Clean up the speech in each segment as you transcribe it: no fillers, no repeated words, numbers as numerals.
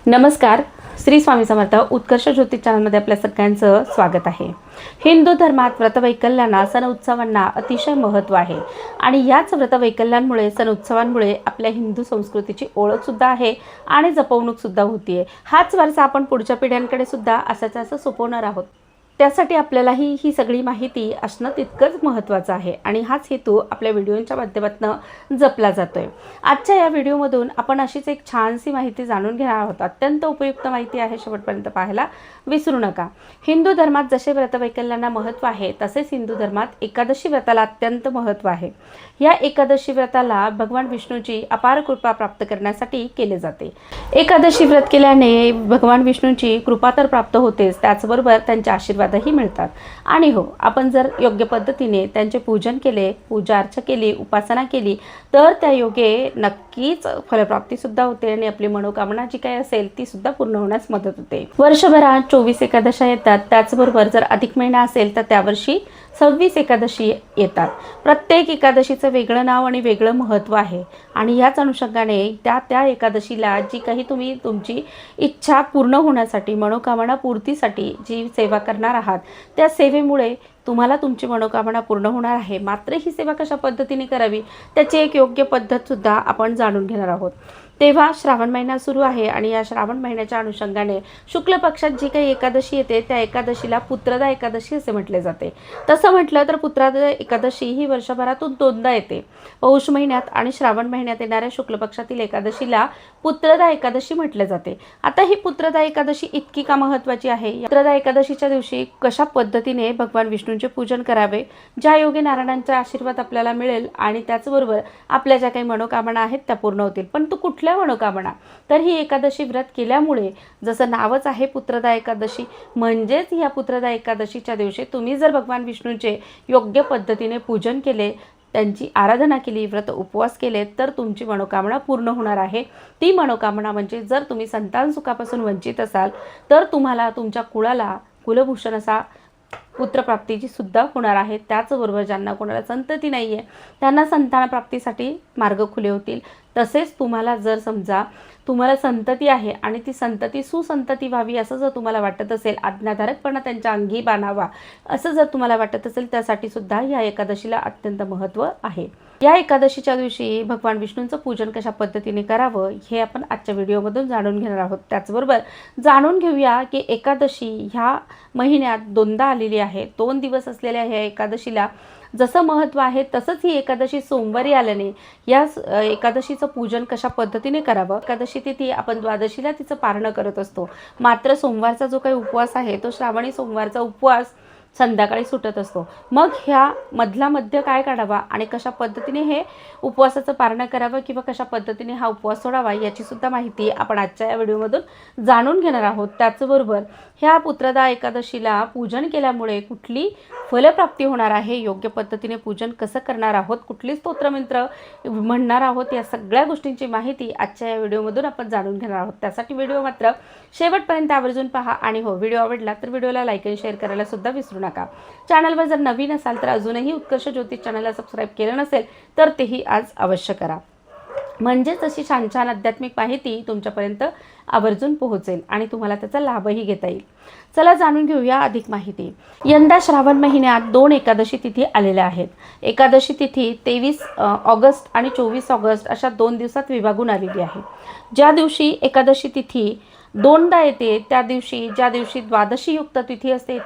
नमस्कार. श्री स्वामी समर्थ उत्कर्ष ज्योतिष चॅनलमध्ये आपल्या सगळ्यांचं स्वागत आहे. हिंदू धर्मात व्रतवैकल्यांना सण उत्सवांना अतिशय महत्त्व आहे आणि याच व्रतवैकल्यांमुळे सण उत्सवांमुळे आपल्या हिंदू संस्कृतीची ओळखसुद्धा आहे आणि जपवणूकसुद्धा होती आहे. हाच वारसा आपण पुढच्या पिढ्यांकडे सुद्धा असं सोपवणार आहोत. त्यासाठी आपल्यालाही ही सगळी माहिती असणं तितकंच महत्त्वाचं आहे आणि हाच हेतू आपल्या व्हिडिओच्या माध्यमातून जपला जातो आहे. आजच्या या व्हिडिओमधून आपण अशीच एक छानशी माहिती जाणून घेणार आहोत. अत्यंत उपयुक्त माहिती आहे, शेवटपर्यंत पाहायला विसरू नका. हिंदू धर्मात जसे व्रतवैकल्यांना महत्त्व आहे तसेच हिंदू धर्मात एकादशी व्रताला अत्यंत महत्त्व आहे. या एकादशी व्रताला भगवान विष्णूची अपार कृपा प्राप्त करण्यासाठी केले जाते. एकादशी व्रत केल्याने भगवान विष्णूची कृपा तर प्राप्त होतेच, त्याचबरोबर त्यांचे आशीर्वादही मिळतात. आणि हो, आपण जर योग्य पद्धतीने त्यांचे पूजन केले, पूजा अर्चा केली, उपासना केली तर त्या योगे नक्कीच फलप्राप्तीसुद्धा होते आणि आपली मनोकामना जी काही असेल ती सुद्धा पूर्ण होण्यास मदत होते. वर्षभरात 24 एकादशा येतात. त्याचबरोबर जर अधिक महिना असेल तर त्यावर्षी 26 एकादशी येतात. प्रत्येक एकादशीचं वेगळं नाव आणि वेगळं महत्त्व आहे आणि याच अनुषंगाने त्या एकादशीला जी काही तुम्ही तुमची इच्छा पूर्ण होण्यासाठी, मनोकामना पूर्तीसाठी जी सेवा करणार आहात त्या सेवेमुळे तुम्हाला तुमची मनोकामना पूर्ण होणार आहे. मात्र ही सेवा कशा पद्धतीने करावी त्याची एक योग्य पद्धतसुद्धा आपण जाणून घेणार आहोत. तेव्हा श्रावण महिना सुरू आहे आणि या श्रावण महिन्याच्या अनुषंगाने शुक्ल पक्षात जी काही एकादशी येते त्या एकादशीला पुत्रदा एकादशी असे म्हटले जाते. तसं म्हटलं तर पुत्रदा एकादशी ही वर्षभरातून दोनदा येते. पौष महिन्यात आणि श्रावण महिन्यात येणाऱ्या शुक्ल पक्षातील एकादशीला पुत्रदा एकादशी म्हटले जाते. आता ही पुत्रदा एकादशी इतकी का महत्त्वाची आहे? पुत्रदा एकादशीच्या दिवशी कशा पद्धतीने भगवान विष्णूंचे पूजन करावे, ज्या योगे नारायणांचा आशीर्वाद आपल्याला मिळेल आणि त्याचबरोबर आपल्या ज्या काही मनोकामना आहेत त्या पूर्ण होतील. पण तू कुठल्या मनोकामना? तर ही एकादशी व्रत केल्यामुळे, जसं नावच आहे पुत्रदा एकादशी, म्हणजेच या पुत्रदा एकादशीच्या दिवशी तुम्ही जर भगवान विष्णूंचे योग्य पद्धतीने पूजन केले, त्यांची आराधना केली, व्रत उपवास केले तर तुमची मनोकामना पूर्ण होणार आहे. ती मनोकामना म्हणजे जर तुम्ही संतान सुखापासून वंचित असाल तर तुम्हाला तुमच्या कुळाला कुलभूषण असा पुत्रप्राप्तीची सुद्धा होणार आहे. त्याचबरोबर ज्यांना कोणाला संतती नाही आहे त्यांना संतानप्राप्तीसाठी मार्ग खुले होतील. तसेच तुम्हाला जर समजा तुम्हाला संतती आहे आणि ती संतती सुसंतती व्हावी असं जर तुम्हाला वाटत असेल, आज्ञाधारकपणा त्यांच्या अंगी बाणावा असं जर तुम्हाला वाटत असेल, त्यासाठी सुद्धा या एकादशीला अत्यंत महत्त्व आहे. या एकादशीच्या दिवशी भगवान विष्णूंचं पूजन कशा पद्धतीने करावं हे आपण आजच्या व्हिडिओमधून जाणून घेणार आहोत. त्याचबरोबर जाणून घेऊया की एकादशी ह्या महिन्यात दोनदा आलेली आहे. 2 दिवस असलेल्या ह्या एकादशीला जसं महत्त्व आहे तसंच ही एकादशी सोमवारी आल्याने या एकादशीचं पूजन कशा पद्धतीने करावं. एकादशी तिथी आपण द्वादशीला तिचं पारणं करत असतो. मात्र सोमवारचा जो काही उपवास आहे तो श्रावणी सोमवारचा उपवास संध्याकाळी सुटत असतो. मग ह्या मधला मध्य काय काढावा आणि कशा पद्धतीने हे उपवासाचं पारणं करावं किंवा कशा पद्धतीने हा उपवास सोडावा याची सुद्धा माहिती आपण आजच्या या व्हिडिओमधून जाणून घेणार आहोत. त्याचबरोबर ह्या पुत्रदा एकादशीला पूजन केल्यामुळे कुठली फलप्राप्ती होणार आहे, योग्य पद्धतीने पूजन कसं करणार आहोत, कुठली स्तोत्रमंत्र म्हणणार आहोत, या सगळ्या गोष्टींची माहिती आजच्या या व्हिडिओमधून आपण जाणून घेणार आहोत. त्यासाठी व्हिडिओ मात्र शेवटपर्यंत आवर्जून पहा आणि हो, व्हिडिओ आवडला तर व्हिडिओला लाईक आणि शेअर करायला सुद्धा विसरू नका. चॅनलवर जर नवीन असाल तर अजूनही उत्कर्ष ज्योतिष चॅनलला सबस्क्राईब केलं नसेल तर तेही आज अवश्य करा, म्हणजेच अशी छान छान आध्यात्मिक माहिती तुमच्यापर्यंत आवर्जून पोहोचेल आणि तुम्हाला त्याचा लाभही घेता येईल. चला जाणून घेऊया अधिक माहिती. यंदा श्रावण महिन्यात 2 एकादशी तिथी आलेल्या आहेत. एकादशी तिथी 23 ऑगस्ट आणि 24 ऑगस्ट अशा 2 दिवसात विभागून आलेली आहे. ज्या दिवशी एकादशी तिथी दोनदा येते त्या दिवशी, ज्या दिवशी द्वादशी युक्त तिथी असते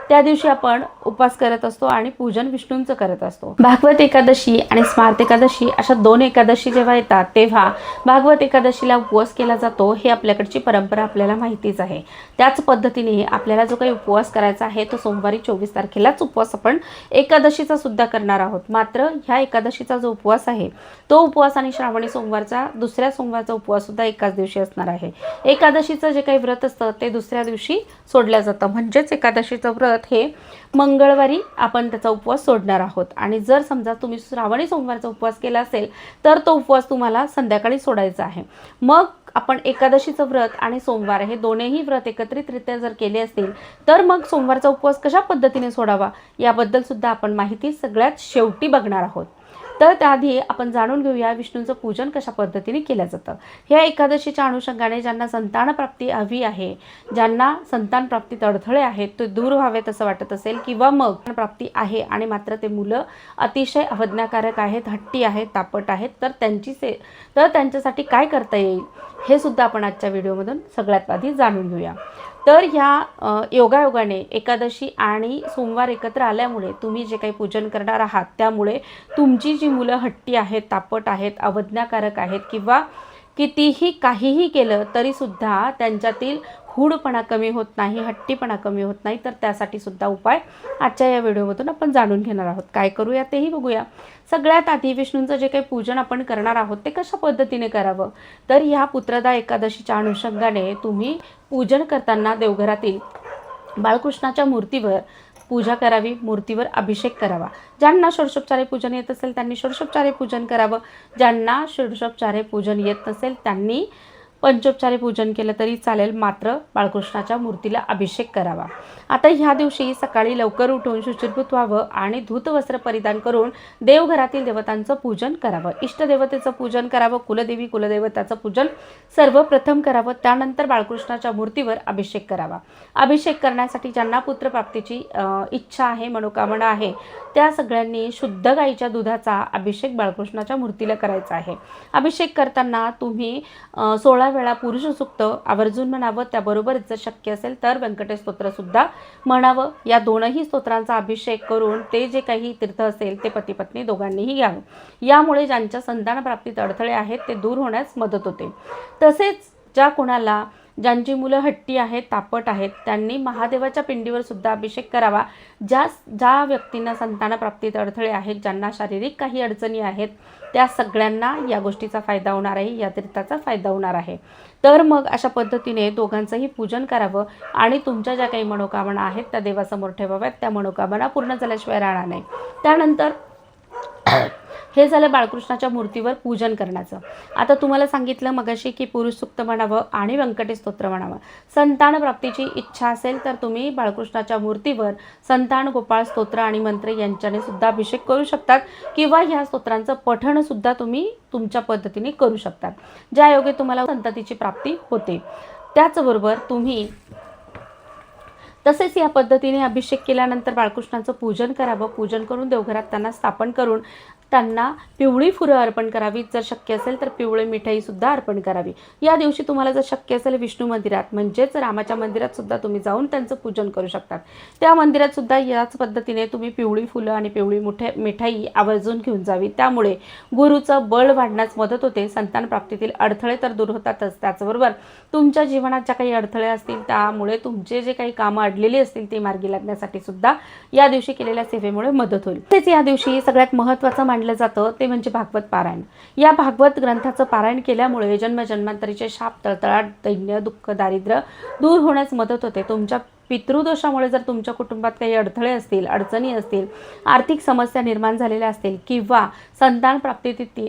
त्या दिवशी आपण उपवास करत असतो आणि पूजन विष्णूंचं करत असतो. भागवत एकादशी आणि स्मार्त एकादशी अशा 2 एकादशी जेव्हा येतात तेव्हा भागवत एकादशीला उपवास केला जातो. हे आपल्याकडची परंपरा आपल्याला माहितीच आहे. त्याच पद्धतीने आपल्याला जो काही उपवास करायचा आहे तो सोमवारी 24 तारखेलाच उपवास आपण एकादशीचा सुद्धा करणार आहोत. मात्र ह्या एकादशीचा जो उपवास आहे तो उपवास आणि श्रावणी सोमवारचा दुसऱ्या सोमवारचा उपवास सुद्धा एकाच दिवशी असणार आहे. एकादशीचं जे काही व्रत असतं ते दुसऱ्या दिवशी सोडलं जातं, म्हणजेच एकादशीचं व्रत हे मंगळवारी आपण त्याचा उपवास सोडणार आहोत. आणि जर समजा तुम्ही श्रावणी सोमवारचा उपवास केला असेल तर तो उपवास तुम्हाला संध्याकाळी सोडायचा आहे. मग आपण एकादशीचं व्रत आणि सोमवार हे दोन्हीही व्रत एकत्रितरित्या जर केले असतील तर मग सोमवारचा उपवास कशा पद्धतीने सोडावा याबद्दल सुद्धा आपण माहिती सगळ्यात शेवटी बघणार आहोत. तर त्याआधी आपण जाणून घेऊया विष्णूंचं पूजन कशा पद्धतीने केलं जातं। ह्या एकादशीच्या अनुषंगाने ज्यांना संतान प्राप्ती हवी आहे, ज्यांना संतान प्राप्तीत अडथळे आहेत ते दूर व्हावेत असं वाटत असेल, किंवा मग प्राप्ती आहे आणि मात्र ते मुलं अतिशय अवज्ञाकारक आहेत, हट्टी आहेत, तापट आहेत, तर त्यांच्यासाठी काय करता येईल हे सुद्धा आपण आजच्या व्हिडिओमधून सगळ्यात आधी जाणून घेऊया। तर ह्या योगायोगाने एकादशी आणि सोमवार एकत्र आल्यामुळे तुम्ही जे काही पूजन करणार आहात त्यामुळे तुमची जी मुलं हट्टी आहेत, तापट आहेत, अवज्ञाकारक आहेत किंवा कितीही काहीही केलं तरीसुद्धा त्यांच्यातील हूडपणा कमी होत नाही, हट्टीपणा कमी होत नाही, तर त्यासाठी सुद्धा उपाय आजच्या या व्हिडिओमधून आपण जाणून घेणार आहोत। काय करूया तेही बघूया। सगळ्यात आधी विष्णूंचं जे काही पूजन आपण करणार आहोत ते कशा पद्धतीने करावं, तर ह्या पुत्रदा एकादशीच्या अनुषंगाने तुम्ही पूजन करताना देवघरातील बाळकृष्णाच्या मूर्तीवर पूजा करावी, मूर्तीवर अभिषेक करावा। ज्यांना षोडशोपचारे पूजन येत असेल त्यांनी षोडशोपचारे पूजन करावं, ज्यांना षोडशोपचारे पूजन येत नसेल त्यांनी पंचोपचारे पूजन केलं तरी चालेल, मात्र बाळकृष्णाच्या मूर्तीला अभिषेक करावा। आता ह्या दिवशी सकाळी लवकर उठून शुचिर्भूत व्हावं आणि धूत वस्त्र परिधान करून देवघरातील देवतांचं पूजन करावं, इष्टदेवतेचं पूजन करावं, कुलदेवी कुलदेवताचं पूजन सर्वप्रथम करावं, त्यानंतर बाळकृष्णाच्या मूर्तीवर अभिषेक करावा। अभिषेक करण्यासाठी ज्यांना पुत्रप्राप्तीची इच्छा आहे, मनोकामना आहे, त्या सगळ्यांनी शुद्ध गाईच्या दुधाचा अभिषेक बाळकृष्णाच्या मूर्तीला करायचा आहे। अभिषेक करताना तुम्ही 16 वेळा पुरुष सूक्त आवर्जून म्हणावं, त्याबरोबरच जर शक्य असेल तर व्यंकटेश स्तोत्र सुद्धा म्हणावं। या दोनही स्तोत्रांचा अभिषेक करून ते जे काही तीर्थ असेल ते पती पत्नी दोघांनीही घ्यावं। यामुळे ज्यांच्या संतान प्राप्तीत अडथळे आहेत ते दूर होण्यास मदत होते। तसेच ज्यांची मुलं हट्टी आहेत, तापट आहेत, त्यांनी महादेवाच्या पिंडीवर सुद्धा अभिषेक करावा। ज्या व्यक्तींना संतान प्राप्तीत अडथळे आहेत, ज्यांना शारीरिक काही अडचणी आहेत, त्या सगळ्यांना या गोष्टीचा फायदा होणार आहे, या तीर्थाचा फायदा होणार आहे। तर मग अशा पद्धतीने दोघांचंही पूजन करावं आणि तुमच्या ज्या काही मनोकामना आहेत त्या देवासमोर ठेवाव्यात। त्या मनोकामना पूर्ण झाल्याशिवाय राहणार नाही। त्यानंतर हे झालं बाळकृष्णाच्या मूर्तीवर पूजन करण्याचं। आता तुम्हाला सांगितलं मगाशी की पुरुष सूक्त म्हणावं आणि व्यंकटेश स्तोत्र म्हणावं। संतान प्राप्तीची इच्छा असेल तर तुम्ही बाळकृष्णाच्या मूर्तीवर संतान गोपाळ स्तोत्र आणि मंत्र यांच्याने सुद्धा अभिषेक करू शकतात, किंवा ह्या स्तोत्रांचं पठण सुद्धा तुम्ही तुमच्या पद्धतीने करू शकतात, ज्या योगे तुम्हाला संततीची प्राप्ती होते। त्याचबरोबर तसेच या पद्धतीने अभिषेक केल्यानंतर बाळकृष्णाचं पूजन करावं। पूजन करून देवघरात त्यांना स्थापन करून त्यांना पिवळी फुलं अर्पण करावी, जर शक्य असेल तर पिवळी मिठाई सुद्धा अर्पण करावी। या दिवशी तुम्हाला जर शक्य असेल विष्णू मंदिरात म्हणजेच रामाच्या मंदिरात सुद्धा तुम्ही जाऊन त्यांचं पूजन करू शकतात। त्या मंदिरात सुद्धा याच पद्धतीने तुम्ही पिवळी फुलं आणि पिवळी मिठाई आवर्जून घेऊन जावी। त्यामुळे गुरुचं बळ वाढण्यास मदत होते, संतान प्राप्तीतील अडथळे तर दूर होतातच, त्याचबरोबर तुमच्या जीवनात ज्या काही अडथळे असतील त्यामुळे तुमचे जे काही कामं अडलेली असतील ते मार्गी लागण्यासाठी सुद्धा या दिवशी केलेल्या सेवेमुळे मदत होईल। तसेच या दिवशी सगळ्यात महत्त्वाचं मानलं जातं ते म्हणजे भागवत पारायण। या भागवत ग्रंथाचं पारायण केल्यामुळे जन्मजन्मांतरीचे शाप, तळतळाट, दैन्य, दुःख, दारिद्र्य दूर होण्यास मदत होते। तुमच्या पितृदोषामुळे जर तुमच्या कुटुंबात काही अडथळे असतील, अडचणी असतील, आर्थिक समस्या निर्माण झालेल्या असतील किंवा संतान प्राप्तीत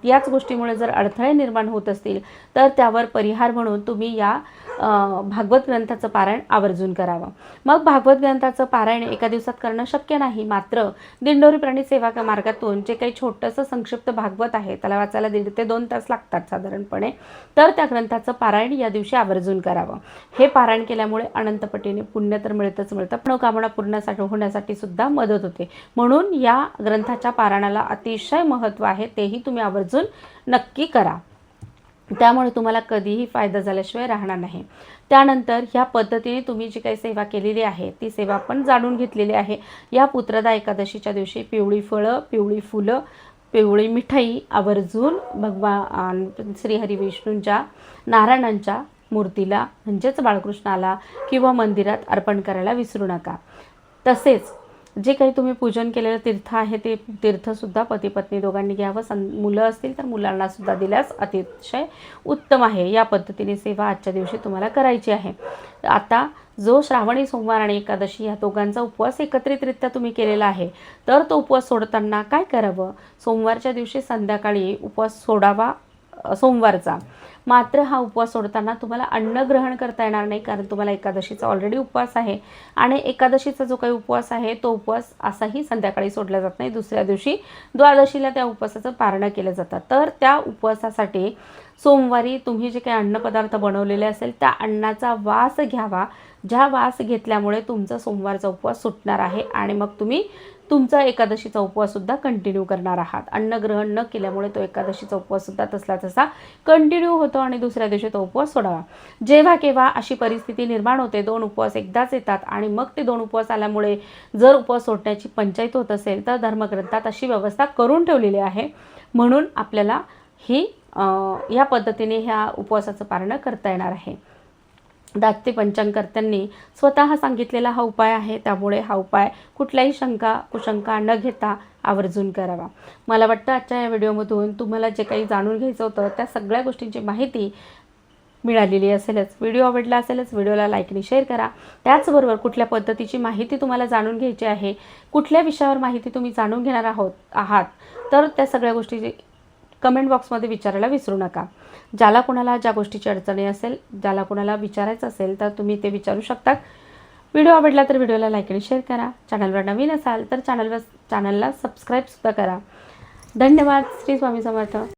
याच गोष्टीमुळे जर अडथळे निर्माण होत असतील तर त्यावर परिहार म्हणून तुम्ही या भागवत ग्रंथाचं पारायण आवर्जून करावं। मग भागवत ग्रंथाचं पारायण एका दिवसात करणं शक्य नाही, मात्र दिंडोरी प्राणी सेवा मार्गातून जे काही छोटंसं संक्षिप्त भागवत आहे त्याला वाचायला 1.5 ते 2 तास लागतात साधारणपणे, तर त्या ग्रंथाचं पारायण या दिवशी आवर्जून करावं। हे पारायण केल्यामुळे अनंतपटीने पुण्य तर मिळतच मिळतं, मनोकामना पूर्ण होण्यासाठी सुद्धा मदत होते। म्हणून या ग्रंथाच्या पारायणाला अतिशय महत्त्व आहे, तेही तुम्ही आवर्जून नक्की करा, त्यामुळे तुम्हाला कधीही फायदा झाल्याशिवाय राहणार नाही। त्यानंतर ह्या पद्धतीने तुम्ही जी काही सेवा केलेली आहे ती सेवा पण जाणून घेतलेली आहे। या पुत्रदा एकादशीच्या दिवशी पिवळी फळं, पिवळी फुलं, पिवळी मिठाई आवर्जून भगवान श्रीहरी विष्णूंच्या नारायणांच्या मूर्तीला म्हणजेच बाळकृष्णाला किंवा मंदिरात अर्पण करायला विसरू नका। तसेच जे काही तुम्ही पूजन केलेलं तीर्थ आहे ते तीर्थसुद्धा पती पत्नी दोघांनी घ्यावं। मुलं असतील तर मुलांना सुद्धा दिल्यास अतिशय उत्तम आहे। या पद्धतीने सेवा आजच्या दिवशी तुम्हाला करायची आहे। आता जो श्रावणी सोमवार आणि एकादशी या दोघांचा उपवास एकत्रितरित्या तुम्ही केलेला आहे, तर तो उपवास सोडताना काय करावं, सोमवारच्या दिवशी संध्याकाळी उपवास सोडावा सोमवारचा, मात्र हा उपवास सोडताना तुम्हाला अन्न ग्रहण करता येणार नाही, कारण तुम्हाला एकादशीचा ऑलरेडी उपवास आहे आणि एकादशीचा जो काही उपवास आहे तो उपवास असाही संध्याकाळी सोडला जात नाही. दुसऱ्या दिवशी द्वादशीला त्या उपवासाचं पारणं केलं जातं. तर त्या उपवासासाठी सोमवारी तुम्ही जे काही अन्नपदार्थ बनवलेले असेल त्या अन्नाचा वास घ्यावा, ज्या वास घेतल्यामुळे तुमचा सोमवारचा उपवास सुटणार आहे आणि मग तुम्ही तुमचा एकादशीचा उपवाससुद्धा कंटिन्यू करणार आहात. अन्नग्रहण न केल्यामुळे तो एकादशीचा उपवाससुद्धा तसला तसा कंटिन्यू होतो आणि दुसऱ्या दिवशी तो उपवास सोडावा. जेव्हा केव्हा अशी परिस्थिती निर्माण होते, 2 उपवास एकदाच येतात आणि मग ते 2 उपवास आल्यामुळे जर उपवास सोडण्याची पंचायत होत असेल तर धर्मग्रंथात अशी व्यवस्था करून ठेवलेली आहे. म्हणून आपल्याला ही या पद्धतीने ह्या उपवासाचं पारणं करता येणार आहे. दाते पंचांगकर्त्यांनी स्वतः सांगितलेला हा उपाय आहे, त्यामुळे हा उपाय कुठल्याही कुशंका न घेता आवर्जून करावा. मला वाटतं आजच्या या व्हिडिओमधून तुम्हाला जे काही जाणून घ्यायचं होतं त्या सगळ्या गोष्टींची माहिती मिळालेली असेलच. व्हिडिओ आवडला असेलच, व्हिडिओला लाईक आणि शेअर करा. त्याचबरोबर कुठल्या पद्धतीची माहिती तुम्हाला जाणून घ्यायची आहे, कुठल्या विषयावर माहिती तुम्ही जाणून घेणार आहात तर त्या सगळ्या गोष्टी कमेंट बॉक्समध्ये विचारायला विसरू नका. ज्याला कोणाला ज्या गोष्टीची अडचणी असेल, ज्याला कोणाला विचारायचं असेल तर तुम्ही ते विचारू शकता. व्हिडिओ आवडला तर व्हिडिओला लाईक आणि शेअर करा. चॅनलवर नवीन असाल तर चॅनलला सबस्क्राईबसुद्धा करा. धन्यवाद. श्री स्वामी समर्थ.